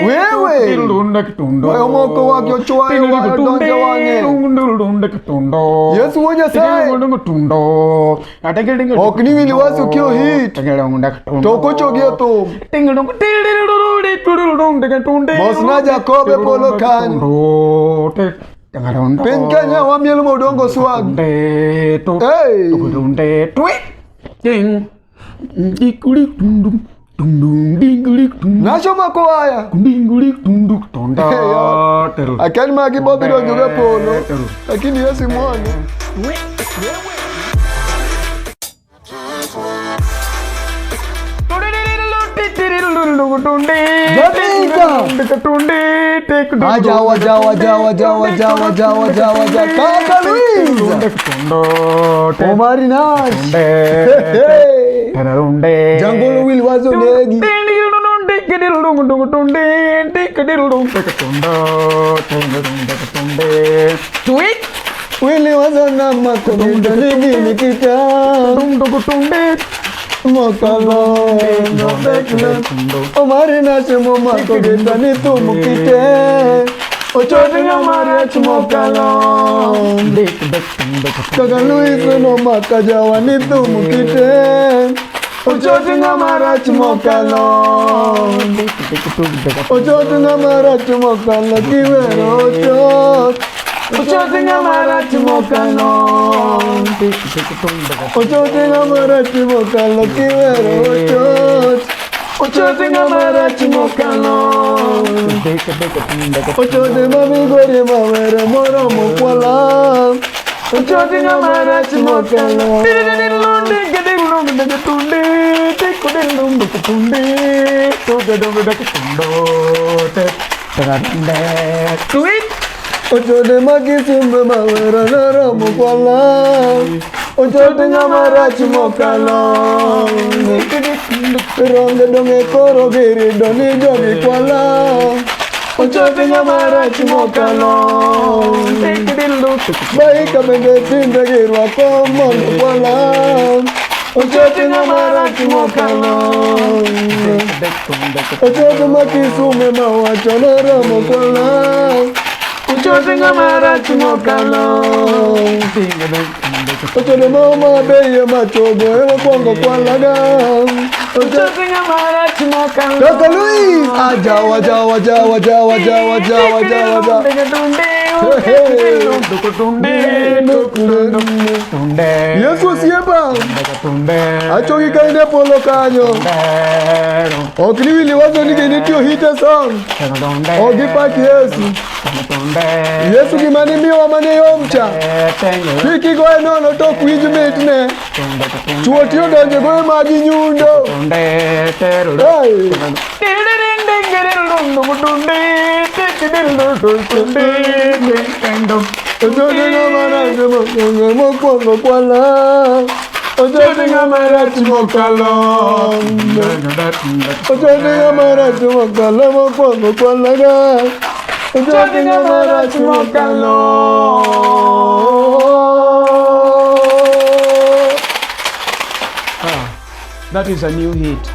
wewe moko wake ochoa donja wange Yesu wonya sai okni Willy Wazzio kio hit toko chogieto Bosna Jacobe polo kan Pin Kenya wa mielo modongo swag Nasho makoaya akani magi bobi donjoga polo lakini Yesu mwana Kaka Omari Nash Jangolo Willy Wazzio negi Willy Wazzio na makomenda nigi nikita Mokalo Omari Nash mama kogeta ni tumukite Ochote ngamari chumokalo Kaka Luis no makajawa ni tumukite Ochote ngamari chumokalo Ochote ngamari chumokalo kiwero ochot Ochote ngamari chumokalo Ochote ngamari chumokalo kiwero ochot Ochote ngamari chumokalo Ochote mami gore mawere moro mokwala Ochote ngamari chumokalo Ochote makisumbe mawere noro mokwala Ochote ngamari chumokalo Ronge donge koro giri doni jogi kwala Ochote ngamari chumokalo Baika bende tinde girwa komono kwala Ochote ngamari chumokalo Ochote makisume mawacho noro mokwala Ochote ngamari chumokalo Ochote mama beye machogo ewa kongo kwa laga Ochote ngamari chumokalo Kaka Luis Yesu sieba Achoki kainde polo kanyo Okni Willy Wazzio nige nitio hit a song Ogi paki Yesu Yesu gimani miwa mane yomcha Kiki goe nono tok winj mitne Chuoti odonje goe magi nyundo Ochote ngamari chumokalo mokwongo kwala Ochote ngamari chumokalo Ochote ngamari chumokalo mokwongo kwala Ochote ngamari chumokalo That is a new hit.